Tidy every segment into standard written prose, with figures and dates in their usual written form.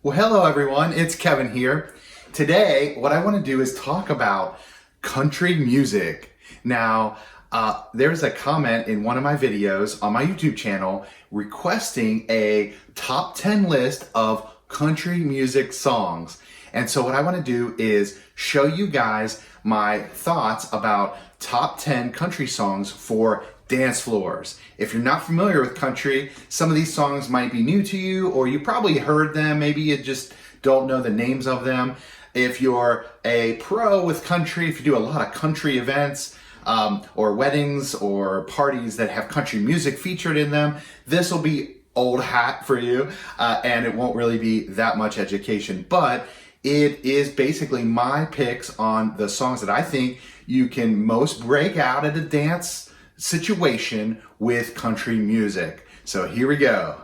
Well, hello everyone, it's Kevin here. Today, what I want to do is talk about country music. Now, there's a comment in one of my videos on my YouTube channel requesting a top 10 list of country music songs. And so what I want to do is show you guys my thoughts about top 10 country songs for dance floors. If you're not familiar with country, some of these songs might be new to you, or you probably heard them, maybe you just don't know the names of them. If you're a pro with country, if you do a lot of country events, or weddings or parties that have country music featured in them, this will be old hat for you, and it won't really be that much education, but it is basically my picks on the songs that I think you can most break out at a dance situation with country music. So here we go.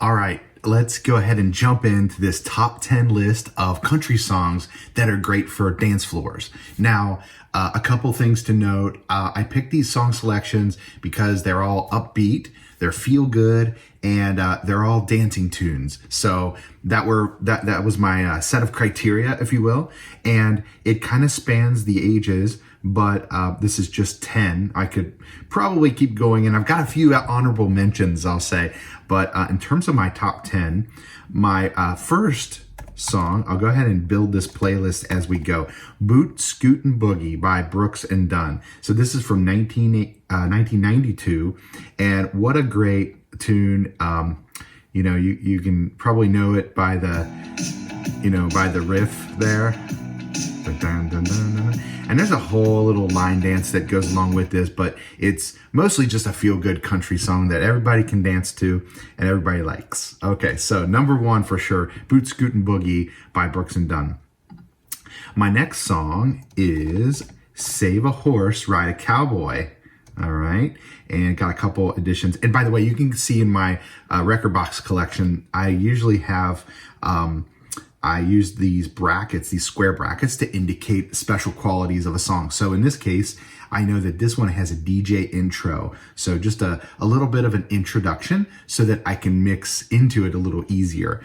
All right, let's go ahead and jump into this top 10 list of country songs that are great for dance floors. Now, a couple things to note. I picked these song selections because they're all upbeat, they're feel good, and they're all dancing tunes. So that was my set of criteria, if you will. And it kind of spans the ages, but this is just 10. I could probably keep going, and I've got a few honorable mentions, I'll say. But in terms of my top 10, my first song, I'll go ahead and build this playlist as we go. Boot, Scootin' Boogie by Brooks and Dunn. So this is from 1992, and what a great tune. You know, you can probably know it by the, by the riff there. And there's a whole little line dance that goes along with this, but it's mostly just a feel-good country song that everybody can dance to and everybody likes. Okay, so number one for sure, Boot, Scootin' Boogie by Brooks and Dunn. My next song is Save a Horse, Ride a Cowboy. All right, and got a couple additions. And by the way, you can see in my record box collection, I usually have... I use these brackets, these square brackets, to indicate special qualities of a song. So in this case, I know that this one has a DJ intro. So just a little bit of an introduction so that I can mix into it a little easier.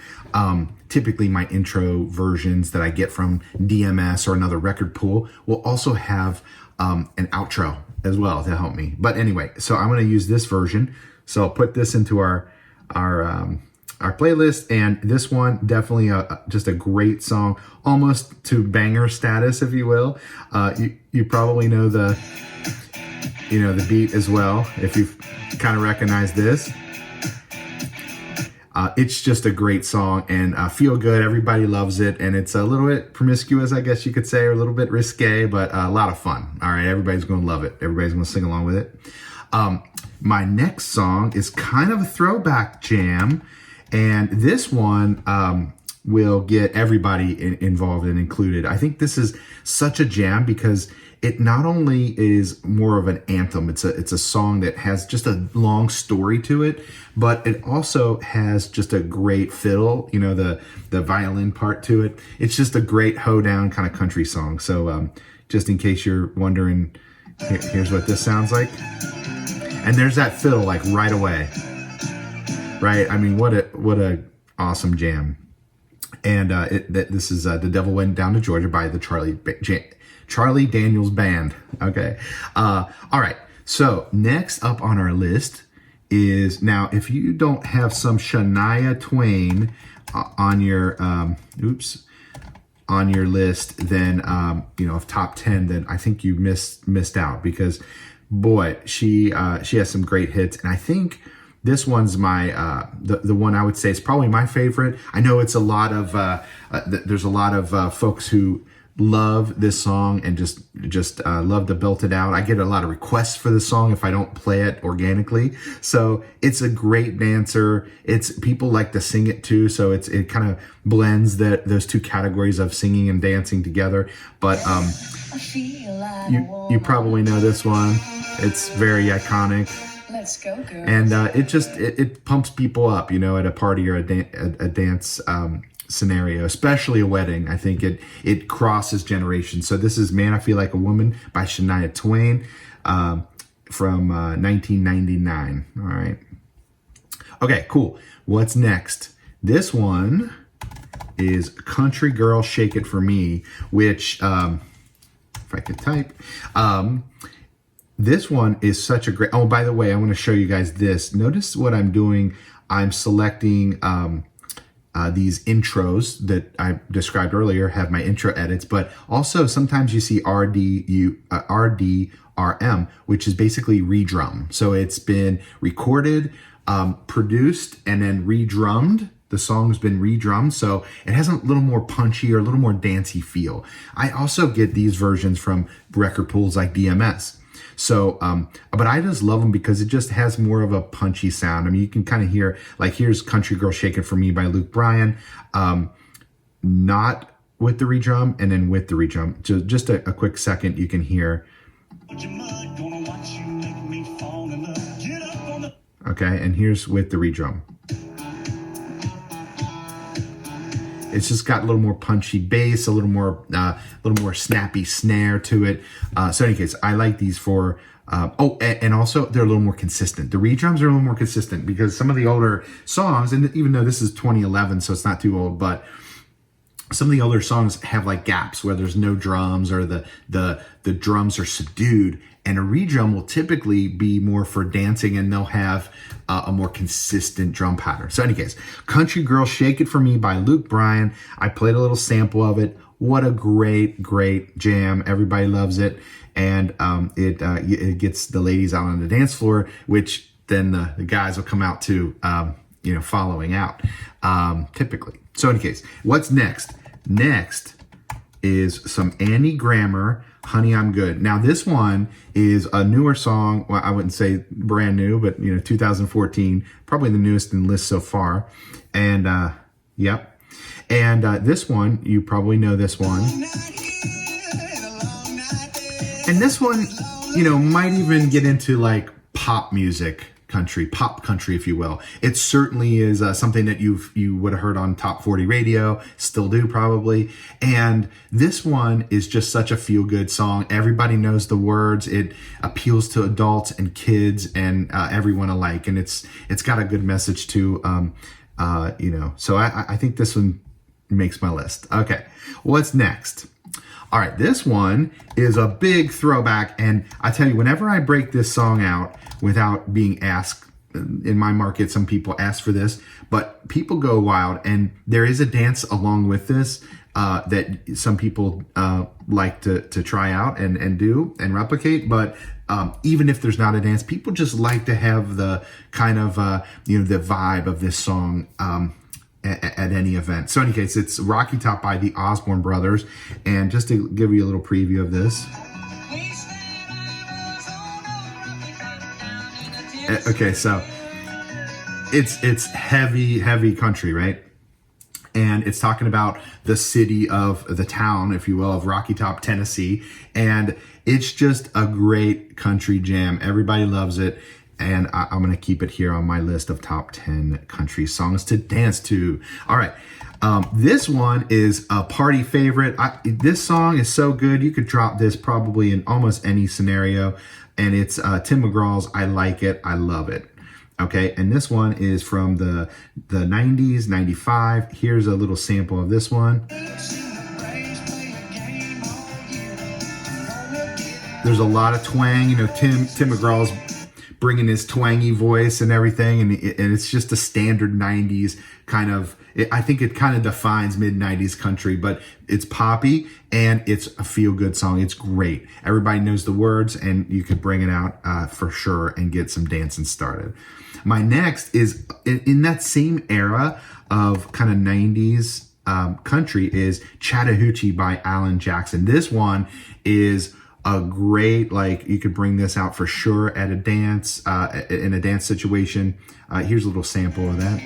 Typically my intro versions that I get from DMS or another record pool will also have an outro as well to help me. But anyway, so I'm going to use this version. So I'll put this into our playlist, and this one definitely just a great song, almost to banger status, if you will. You probably know the beat as well if you've kind of recognized this. It's just a great song and feel good. Everybody loves it, and it's a little bit promiscuous, I guess you could say, or a little bit risque, but a lot of fun. All right, everybody's going to love it. Everybody's going to sing along with it. My next song is kind of a throwback jam. And this one will get everybody involved and included. I think this is such a jam because it not only is more of an anthem, it's a song that has just a long story to it, but it also has just a great fiddle, the violin part to it. It's just a great hoedown kind of country song. So just in case you're wondering, here's what this sounds like. And there's that fiddle like right away. Right, I mean, what a awesome jam, and this is The Devil Went Down to Georgia by the Charlie Daniels Band. Okay, all right. So next up on our list is, now if you don't have some Shania Twain on your on your list, then of top 10, then I think you missed out, because boy, she has some great hits, and I think this one's my the one I would say is probably my favorite. I know it's a lot of there's a lot of folks who love this song and just love to belt it out. I get a lot of requests for this song if I don't play it organically. So it's a great dancer. People like to sing it too. So it kind of blends those two categories of singing and dancing together. But you probably know this one. It's very iconic. Let's go, girls. And it pumps people up, at a party or a dance scenario, especially a wedding. I think it crosses generations. So this is Man, I Feel Like a Woman by Shania Twain from 1999. All right. Okay, cool. What's next? This one is Country Girl Shake It For Me, which, if I could type, this one is such a great, oh, by the way, I want to show you guys this. Notice what I'm doing. I'm selecting these intros that I described earlier, have my intro edits, but also sometimes you see RDRM, which is basically redrum. So it's been recorded, produced, and then redrummed. The song's been redrummed, so it has a little more punchy or a little more dancey feel. I also get these versions from record pools like DMS. So, but I just love them because it just has more of a punchy sound. I mean, you can kind of hear, like, here's Country Girl Shake It For Me by Luke Bryan, not with the redrum, and then with the redrum. Just a quick second, you can hear. Okay, and here's with the redrum. It's just got a little more punchy bass, a little more snappy snare to it. So in any case, I like these for, and also they're a little more consistent. The redrums are a little more consistent because some of the older songs, and even though this is 2011, so it's not too old, but some of the older songs have like gaps where there's no drums or the drums are subdued, and a redrum will typically be more for dancing, and they'll have a more consistent drum pattern. So in any case, Country Girl Shake It For Me by Luke Bryan. I played a little sample of it. What a great, great jam. Everybody loves it. And it gets the ladies out on the dance floor, which then the guys will come out to, following out, typically. So in any case, what's next? Next is some Annie Grammer, Honey, I'm Good. Now this one is a newer song. Well, I wouldn't say brand new, but 2014, probably the newest in the list so far. And yep. And this one, you probably know this one. And this one, might even get into like pop music, pop country, if you will. It certainly is something that you would have heard on Top 40 radio, still do probably. And this one is just such a feel-good song. Everybody knows the words. It appeals to adults and kids and everyone alike. And it's got a good message too. So I think this one makes my list. Okay, what's next? All right, this one is a big throwback, and I tell you, whenever I break this song out without being asked, in my market, some people ask for this, but people go wild, and there is a dance along with this that some people like to try out and do and replicate, but even if there's not a dance, people just like to have the kind of, the vibe of this song at any event. So in any case, it's Rocky Top by the Osborne Brothers. And just to give you a little preview of this. Okay, so it's heavy country, right? And it's talking about the city of the town, if you will, of Rocky Top, Tennessee. And it's just a great country jam. Everybody loves it. And I'm going to keep it here on my list of top 10 country songs to dance to. All right. This one is a party favorite. This song is so good. You could drop this probably in almost any scenario. And it's Tim McGraw's I Like It, I Love It. Okay. And this one is from the 90s, 95. Here's a little sample of this one. There's a lot of twang. Tim McGraw's bringing his twangy voice and everything, and it's just a standard 90s kind of, I think it kind of defines mid-90s country, but it's poppy and it's a feel-good song. It's great. Everybody knows the words, and you could bring it out for sure and get some dancing started. My next is in that same era of kind of 90s country is Chattahoochee by Alan Jackson. This one is a great, you could bring this out for sure at a dance, in a dance situation. Here's a little sample of that.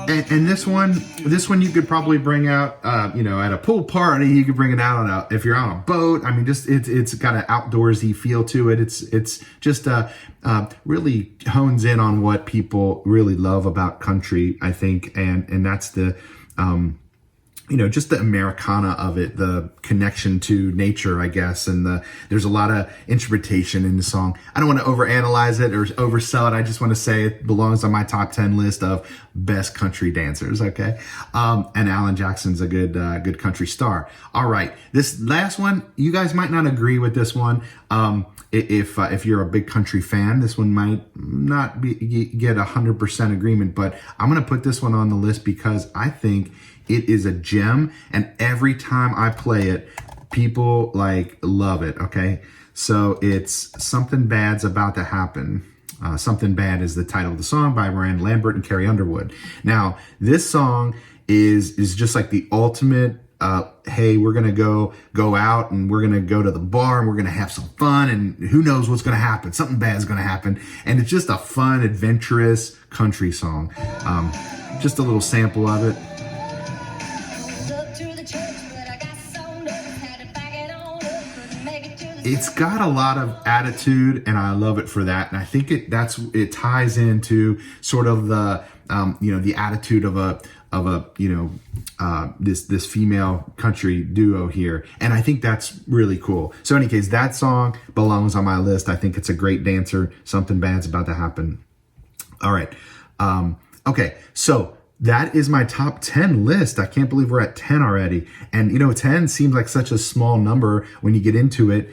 And this one you could probably bring out, at a pool party. You could bring it out if you're on a boat. I mean, just it's got an outdoorsy feel to it. It's just really hones in on what people really love about country, I think, and that's the just the Americana of it, the connection to nature, I guess. And there's a lot of interpretation in the song. I don't want to overanalyze it or oversell it. I just want to say it belongs on my top 10 list of best country dancers. Okay. And Alan Jackson's a good country star. All right. This last one, you guys might not agree with this one. If you're a big country fan, this one might not get 100% agreement, but I'm going to put this one on the list because I think it is a gem, and every time I play it, people love it. Okay, so it's Something Bad's About to Happen. Something Bad is the title of the song by Miranda, Lambert, and Carrie Underwood. Now, this song is just like the ultimate. Hey, we're gonna go out and we're gonna go to the bar and we're gonna have some fun, and who knows what's gonna happen? Something bad is gonna happen, and it's just a fun, adventurous country song. Just a little sample of it. It's got a lot of attitude, and I love it for that. And I think it ties into sort of the the attitude of this female country duo here, and I think that's really cool. So, in any case, that song belongs on my list. I think it's a great dancer. Something Bad's About to Happen. All right, okay, so that is my top 10 list. I can't believe we're at 10 already. And 10 seems like such a small number when you get into it,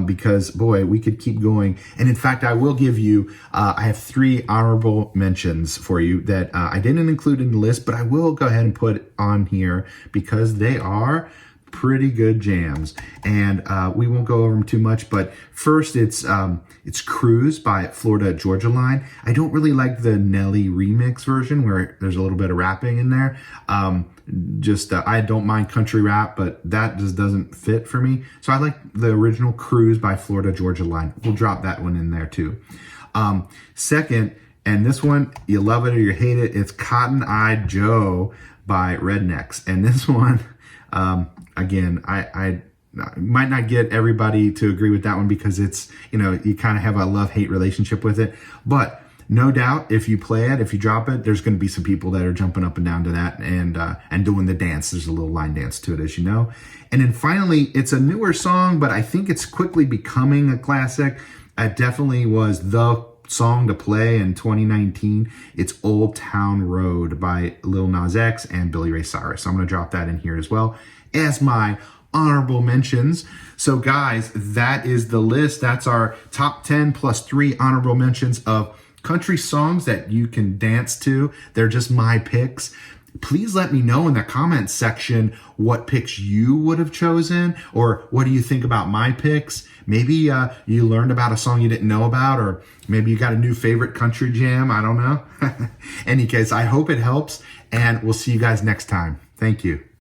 because boy, we could keep going. And in fact, I will give you, I have 3 honorable mentions for you that I didn't include in the list, but I will go ahead and put on here because they are pretty good jams, and we won't go over them too much. But first, it's Cruise by Florida Georgia Line. I don't really like the Nelly remix version where there's a little bit of rapping in there. I don't mind country rap, but that just doesn't fit for me. So I like the original Cruise by Florida Georgia Line. We'll drop that one in there too. Second, and this one, you love it or you hate it, it's Cotton Eye Joe by Rednecks. And this one, again, I might not get everybody to agree with that one because it's, you kind of have a love-hate relationship with it. But no doubt, if you play it, if you drop it, there's going to be some people that are jumping up and down to that and doing the dance. There's a little line dance to it, as you know. And then finally, it's a newer song, but I think it's quickly becoming a classic. It definitely was the song to play in 2019. It's Old Town Road by Lil Nas X and Billy Ray Cyrus. So I'm going to drop that in here as well as my honorable mentions. So guys, that is the list. That's our top 10 plus 3 honorable mentions of country songs that you can dance to. They're just my picks. Please let me know in the comments section what picks you would have chosen, or what do you think about my picks? Maybe you learned about a song you didn't know about, or maybe you got a new favorite country jam. I don't know. Any case, I hope it helps, and we'll see you guys next time. Thank you.